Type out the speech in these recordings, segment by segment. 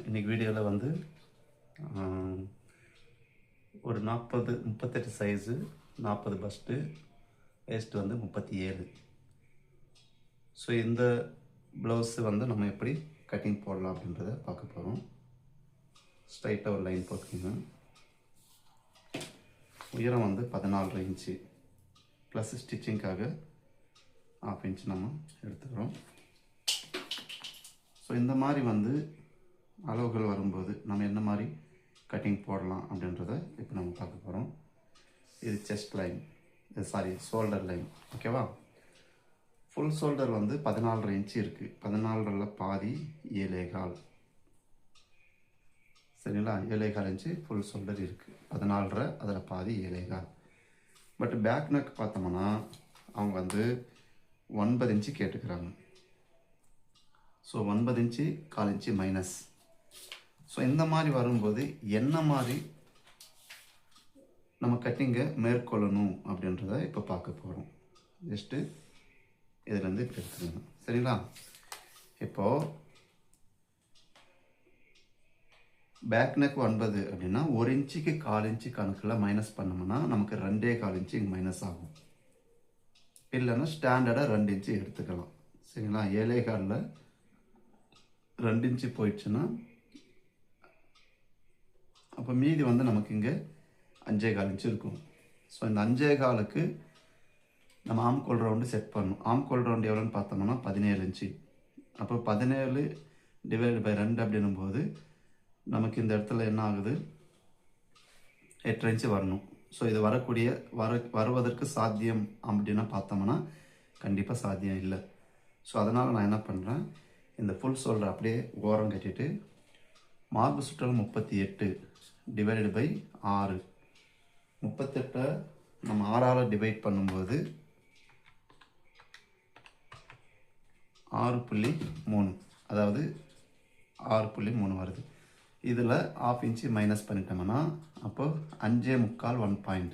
இன்னைக்கு வீடியோவில் வந்து ஒரு 38 சைஸு, 40 பஸ்ட்டு, வேஸ்ட்டு வந்து 37. ஸோ இந்த ப்ளவுஸு வந்து நம்ம எப்படி கட்டிங் போடலாம் அப்படின்றத பார்க்க போகிறோம். ஸ்ட்ரைட்டாக ஒரு லைன் போட்டுக்கோங்க. உயரம் வந்து 14 இன்ச்சு ப்ளஸ் ஸ்டிச்சிங்காக 1/2 இன்ச் நம்ம எடுத்துக்கிறோம். ஸோ இந்த மாதிரி வந்து அளவுகள் வரும்போது நம்ம என்ன மாதிரி கட்டிங் போடலாம் அப்படின்றத இப்போ நம்ம பார்க்க போகிறோம். இது செஸ்ட் லைன், ஷோல்டர் லைன், ஓகேவா? ஃபுல் ஷோல்டர் வந்து 14 இன்ச்சு இருக்குது. 14 பாதி 7.25, சரிங்களா? 7.25 இன்ச்சு ஃபுல் ஷோல்டர் இருக்குது. 14 அதில் பாதி 7.25. பட் பேக் நெக் பார்த்தோம்னா அவங்க வந்து 9 இன்ச்சு கேட்டுக்கிறாங்க. So 9 inch 1/4 inch minus. So இந்த மாதிரி வரும்போது என்ன மாதிரி நம்ம கட்டிங்கை மேற்கொள்ளணும் அப்படின்றத இப்போ பார்க்க போகிறோம். ஜஸ்ட்டு இதுலேருந்து இப்போ எடுத்துக்கணும், சரிங்களா? இப்போது பேக் நெக் 9 அப்படின்னா 1 இன்ச்சுக்கு 1/4 இன்ச்சு கணக்கில் மைனஸ் பண்ணோம்னா நமக்கு 2.25 இன்ச்சு இங்கே மைனஸ் ஆகும். இல்லைன்னா ஸ்டாண்டர்டாக 2 இன்ச்சு எடுத்துக்கலாம், சரிங்களா? 7.25 2 இன்ச்சு போயிடுச்சுன்னா அப்போ மீதி வந்து நமக்கு இங்கே 5.25 இன்ச்சு இருக்கும். ஸோ இந்த 5.25க்கு நம்ம ஆம்கோல் ரவுண்டு செட் பண்ணணும். ஆம்கோல் ரவுண்டு எவ்வளோன்னு பார்த்தோம்னா 17 இன்ச்சு. அப்போ 17 டிவைட் பை 2 அப்படின்னும் போது நமக்கு இந்த இடத்துல என்ன ஆகுது, 8 இன்ச்சு வரணும். ஸோ இது வருவதற்கு சாத்தியம் அப்படின்னா பார்த்தோம்னா கண்டிப்பாக சாத்தியம் இல்லை. ஸோ அதனால் நான் என்ன பண்ணுறேன், இந்த ஃபுல் ஷோல்டர் அப்படியே ஓரம் கட்டிட்டு மார்பு சுற்றல் 38 டிவைடட் பை 6. 38 நம்ம 6ஆல் டிவைட் பண்ணும்போது 6.3, அதாவது 6.3 வருது. இதில் 1/2 இன்ச்சு மைனஸ் பண்ணிட்டோம்னா அப்போ 5.25 1 பாயிண்ட்,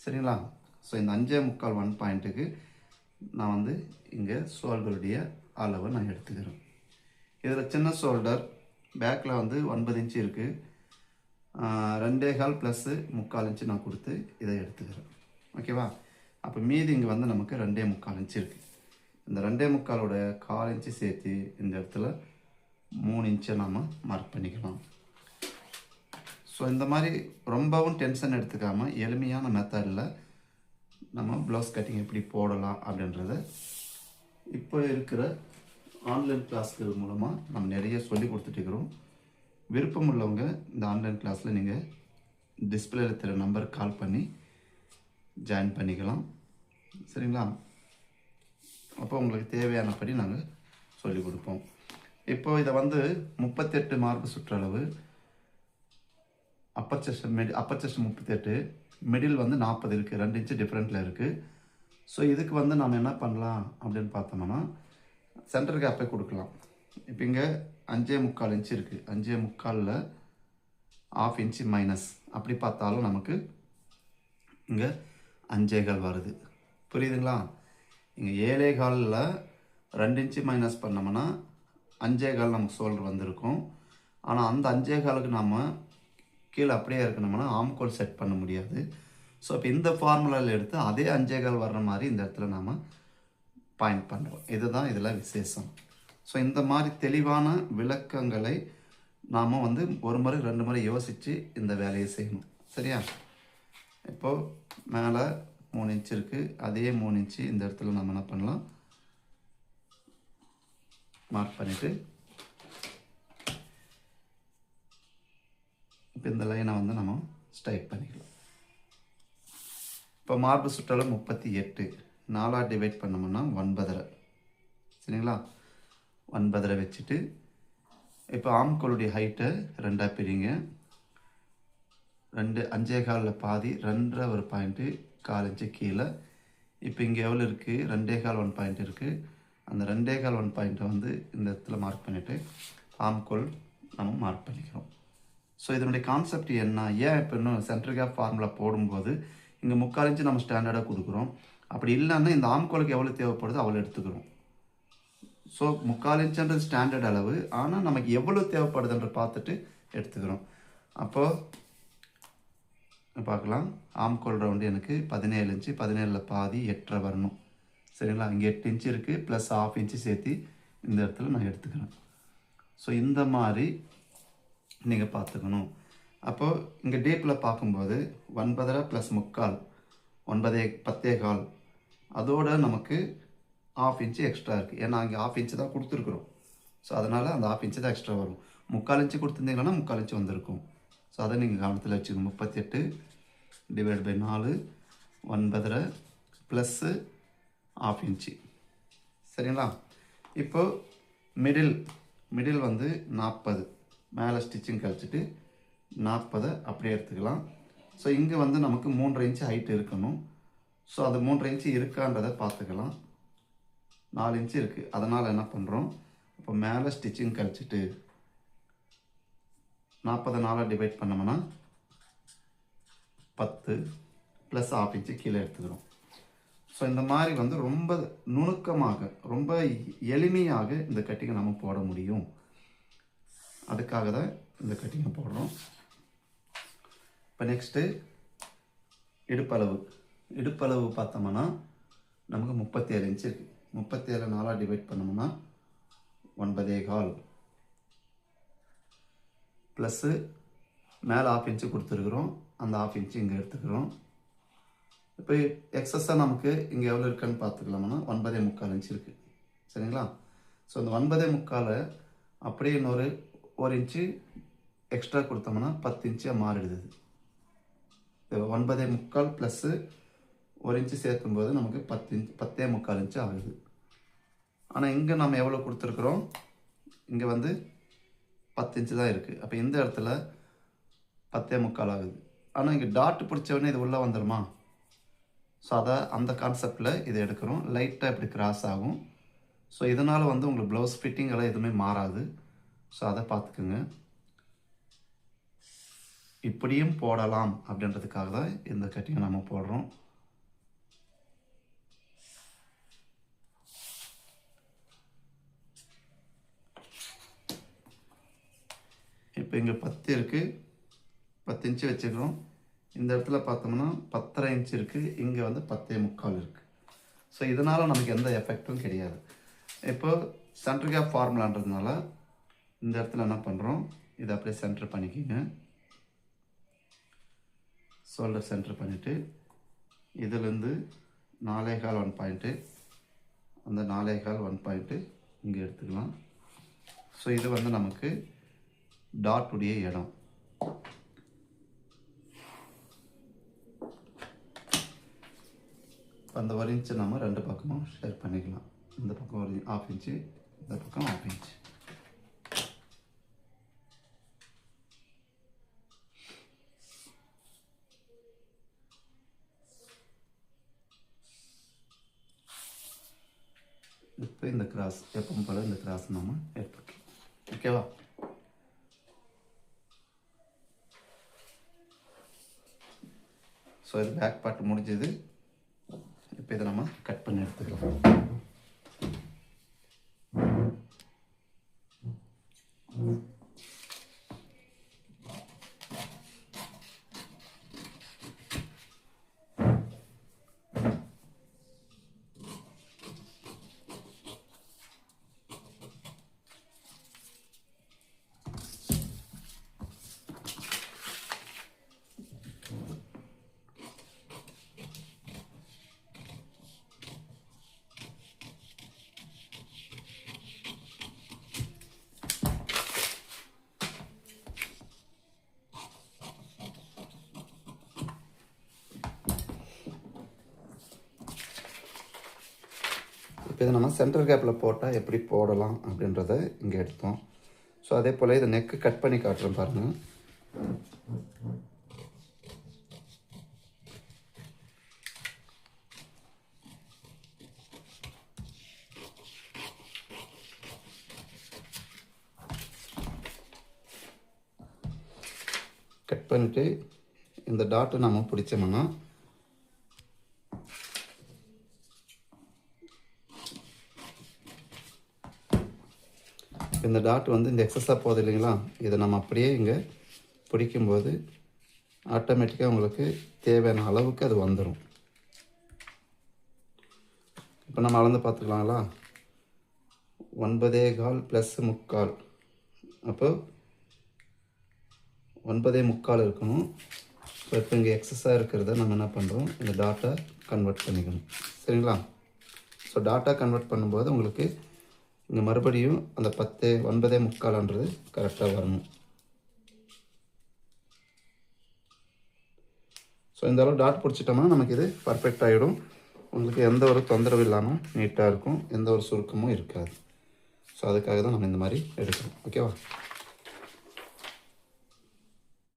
சரிங்களா? ஸோ இந்த 5.25 1 பாயிண்ட்டுக்கு நான் வந்து இங்கே ஷோல்டருடைய அளவை நான் எடுத்துக்கிறேன். இதில் சின்ன ஷோல்டர் பேக்கில் வந்து 9 இன்ச்சு இருக்குது. 2.25 ப்ளஸ்ஸு 3/4 இன்ச்சு நான் கொடுத்து இதை எடுத்துக்கிறேன், ஓகேவா? அப்போ மீதி இங்கே வந்து நமக்கு 2.25 இன்ச்சு இருக்குது. இந்த 2.25 1/4 இன்ச்சு சேர்த்து இந்த இடத்துல 3 இன்ச்சை நாம் மார்க் பண்ணிக்கலாம். ஸோ இந்த மாதிரி ரொம்பவும் டென்ஷன் எடுத்துக்காமல் எளிமையான மெத்தடில் நம்ம ப்ளவுஸ் கட்டிங் எப்படி போடலாம் அப்படின்றத இப்போ இருக்கிற ஆன்லைன் கிளாஸ்கள் மூலமாக நம்ம நிறைய சொல்லி கொடுத்துட்டுருக்குறோம். விருப்பம் உள்ளவங்க இந்த ஆன்லைன் கிளாஸில் நீங்கள் டிஸ்பிளேல தெரிய நம்பருக்கு கால் பண்ணி ஜாயின் பண்ணிக்கலாம், சரிங்களா? அப்போ உங்களுக்கு தேவையானபடி நாங்கள் சொல்லிக் கொடுப்போம். இப்போ இதை வந்து 38 மார்பு சுற்றளவு, அப்பர் செஸ்ட் 38, மிடில் வந்து 40 இருக்குது. 2 இன்ச்சு டிஃப்ரெண்ட்டில் இருக்குது. ஸோ இதுக்கு வந்து நம்ம என்ன பண்ணலாம் அப்படின்னு பார்த்தோம்னா சென்டர் கேப்பை கொடுக்கலாம். இப்போ இங்கே 5.25 இன்ச்சு இருக்குது. 5.25 1/2 இன்ச்சு மைனஸ், அப்படி பார்த்தாலும் நமக்கு இங்கே 5.25 வருது, புரியுதுங்களா? இங்கே 7.25 2 இன்ச்சு மைனஸ் பண்ணோம்னா 5.25 நமக்கு ஷோல்டர் வந்திருக்கும். ஆனால் அந்த 5.25க்கு நம்ம கீழே அப்படியே இருக்கணும்னா ஆம்கோல் செட் பண்ண முடியாது. ஸோ இப்போ இந்த ஃபார்முலாவில் எடுத்து அதே 5.25 வர்ற மாதிரி இந்த இடத்துல நாம் பாயிண்ட் பண்ணுறோம். இதுதான் இதில் விசேஷம். ஸோ இந்த மாதிரி தெளிவான விளக்கங்களை நாம் வந்து ஒரு முறை 2 முறை யோசித்து இந்த வேலையை செய்யணும், சரியா? இப்போது மேலே 3 இன்ச்சு இருக்குது. அதே 3 இன்ச்சு இந்த இடத்துல நம்ம என்ன பண்ணலாம், மார்க் பண்ணிவிட்டு இப்போ இந்த லைனை வந்து நம்ம ஸ்ட்ரைட் பண்ணிக்கலாம். இப்போ மார்பு சுற்றளவு 38, 4ஆக டிவைட் பண்ணோம்னா 9.5, சரிங்களா? 9.5 வச்சுட்டு இப்போ ஆம்கோலுடைய ஹைட்டை 2ஆக பிரிங்க. 5.25 பாதி 2 ஒரு பாயிண்ட்டு 1/4 இன்ச்சு கீழே. இப்போ இங்கே எவ்வளோ இருக்குது, 2.25 1 பாயிண்ட் இருக்குது. அந்த 2.25 1 பாயிண்ட்டை வந்து இந்த இடத்துல மார்க் பண்ணிவிட்டு ஆம்கோல் நம்ம மார்க் பண்ணிக்கிறோம். ஸோ இதனுடைய கான்செப்ட் என்ன, ஏன் இப்போ இன்னும் சென்டர் கேப் ஃபார்முலா போடும்போது இங்கே 3/4 இன்ச்சு நம்ம ஸ்டாண்டர்டாக கொடுக்குறோம். அப்படி இல்லைன்னா இந்த ஆம்கோலுக்கு எவ்வளோ தேவைப்படுதோ அவ்வளோ எடுத்துக்கிறோம். ஸோ 3/4 இன்ச்சுன்றது ஸ்டாண்டர்ட் அளவு, ஆனால் நமக்கு எவ்வளோ தேவைப்படுதுன்ற பார்த்துட்டு எடுத்துக்கிறோம். அப்போது பார்க்கலாம். ஆம்கோல் ரவுண்டு எனக்கு 17 இன்ச்சு, 17ல் பாதி 8.5 வரணும். சரிங்களா? இங்கே 8 இன்ச்சு இருக்குது, ப்ளஸ் 1/2 இன்ச்சு சேர்த்து இந்த இடத்துல நான் எடுத்துக்கிறேன். ஸோ இந்த மாதிரி நீங்கள் பார்த்துக்கணும். அப்போது இங்கே டீப்பில் பார்க்கும்போது 9.5 + 3/4 9 10.15 அதோடு நமக்கு 1/2 இன்ச்சு எக்ஸ்ட்ரா இருக்குது. ஏன்னா அங்கே 1/2 இன்ச்சு தான் கொடுத்துருக்குறோம். ஸோ அதனால் அந்த 1/2 இன்ச்சு தான் எக்ஸ்ட்ரா வரும். 3/4 இன்ச்சு கொடுத்துருந்தீங்கன்னா 3/4 இன்ச்சு வந்திருக்கும். ஸோ அதை நீங்கள் கவனத்தில் வச்சுக்கணும். 38 / 4 9.5 + 1/2 இன்ச்சு. சரிங்களா? இப்போது மிடில் வந்து 40, மேலே ஸ்டிச்சிங் கழிச்சிட்டு 40 அப்படியே எடுத்துக்கலாம். ஸோ இங்கே வந்து நமக்கு 3.5 இன்ச்சு ஹைட் இருக்கணும். ஸோ அது 3.5 இன்ச்சு இருக்கான்றதை பார்த்துக்கலாம். 4 இன்ச்சு இருக்குது. அதனால் என்ன பண்ணுறோம், இப்போ மேலே ஸ்டிச்சிங் கழிச்சிட்டு 40 4 டிவைட் பண்ணோம்னா 10 + 1/2 இன்ச்சு கீழே எடுத்துக்கிறோம். ஸோ இந்த மாதிரி வந்து ரொம்ப நுணுக்கமாக, ரொம்ப எளிமையாக இந்த கட்டிங்கை நம்ம போட முடியும். அதுக்காக தான் இந்த கட்டிங்கை போடுறோம். இப்போ நெக்ஸ்ட்டு இடுப்பளவு பார்த்தோம்னா நமக்கு 37 இன்ச்சு இருக்குது. 37 4 டிவைட் பண்ணோம்னா 9.15 ப்ளஸ்ஸு மேலே 1/2 இன்ச்சு கொடுத்துருக்குறோம். அந்த 1/2 இன்ச்சு இங்கே எடுத்துக்கிறோம். இப்போ எக்ஸஸாக நமக்கு இங்கே எவ்வளோ இருக்குன்னு பார்த்துக்கலாம்னா 9.75 இன்ச்சு இருக்குது. சரிங்களா? ஸோ இந்த 9.75 அப்படியே இன்னொரு 1 இன்ச்சு எக்ஸ்ட்ரா கொடுத்தோம்னா 10 இன்ச்சாக மாறிடுது. 9.75 ப்ளஸ்ஸு 1 இன்ச்சு சேர்க்கும்போது நமக்கு 10.75 இன்ச்சு ஆகுது. ஆனால் இங்கே நம்ம எவ்வளோ கொடுத்துருக்குறோம், இங்கே வந்து 10 இன்ச்சு தான் இருக்குது. அப்போ இந்த இடத்துல 10.75 ஆகுது. ஆனால் இங்கே டாட் பிடிச்சவொடனே இது உள்ளே வந்துடுமா? ஸோ அந்த கான்செப்டில் இதை எடுக்கிறோம். லைட்டாக இப்படி கிராஸ் ஆகும். ஸோ இதனால் வந்து உங்களுக்கு ப்ளவுஸ் ஃபிட்டிங் எல்லாம் எதுவுமே மாறாது. ஸோ அதை பார்த்துக்குங்க. இப்படியும் போடலாம் அப்படின்றதுக்காக தான் இந்த கட்டிங்கை நம்ம போடுறோம். இப்போ இங்கே 10 இருக்குது, 10 இன்ச்சு வச்சுக்கிறோம். இந்த இடத்துல பார்த்தோம்னா 10.5 இன்ச்சு இருக்குது, இங்கே வந்து 10.75 இருக்குது. ஸோ இதனால் நமக்கு எந்த எஃபெக்டும் கிடையாது. இப்போ சென்டர் கேப் ஃபார்முலான்றதுனால இந்த இடத்துல என்ன பண்ணுறோம், இதை அப்படியே சென்டர் பண்ணிக்கிங்க. ஷோல்டர் சென்டர் பண்ணிவிட்டு இதிலேருந்து 4.25 1 பாயிண்ட்டு, அந்த 4.25 1 பாயிண்ட்டு இங்கே எடுத்துக்கலாம். ஸோ இது வந்து நமக்கு டாட்டுடைய இடம். அந்த 1 இன்ச்சு நம்ம 2 பக்கமும் ஷேர் பண்ணிக்கலாம். இந்த பக்கம் 1/2 இன்ச்சு, இந்த பக்கம் 1/2 இன்ச்சு. இப்போ இந்த கிராஸ் எப்பவும் போல இந்த கிராஸ் நம்ம ஏற்பட்டுரும். ஓகேவா? ஸோ இது பேக் பார்ட் முடிஞ்சது. இப்போ இதை நம்ம கட் பண்ணி எடுத்துக்கலாம். இப்போ இதை நம்ம சென்டர் கேப்பில் போட்டால் எப்படி போடலாம் அப்படின்றத இங்கே எடுத்தோம். ஸோ அதே போல் இதை நெக்கு கட் பண்ணி காட்டுறேன் பாருங்கள். கட் பண்ணிவிட்டு இந்த டாட்டை நம்ம பிடிச்சோம்னா இந்த டாட் வந்து இந்த எக்ஸஸாக போகுது இல்லைங்களா, இதை நம்ம அப்படியே இங்கே பிடிக்கும்போது ஆட்டோமேட்டிக்காக உங்களுக்கு தேவையான அளவுக்கு அது வந்துடும். இப்போ நம்ம அளந்து பார்த்துக்கலாங்களா, 9.25 + 3/4, அப்போ 9.75 இருக்கணும். ஸோ இப்போ இங்கே எக்ஸஸாக இருக்கிறத நம்ம என்ன பண்ணுறோம், இந்த டாட்டா கன்வெர்ட் பண்ணிக்கணும். சரிங்களா? ஸோ டாட்டா கன்வெர்ட் பண்ணும்போது உங்களுக்கு இங்கே மறுபடியும் அந்த 9.75ன்றது கரெக்டாக வரணும். ஸோ இந்த அளவு டாட் பிடிச்சிட்டோம்னா நமக்கு இது பர்ஃபெக்ட் ஆகிடும். உங்களுக்கு எந்த ஒரு தொந்தரவும் இல்லாமல் நீட்டாக இருக்கும், எந்த ஒரு சுருக்கமும் இருக்காது. ஸோ அதுக்காக தான் நம்ம இந்த மாதிரி எடுக்கிறோம். ஓகேவா?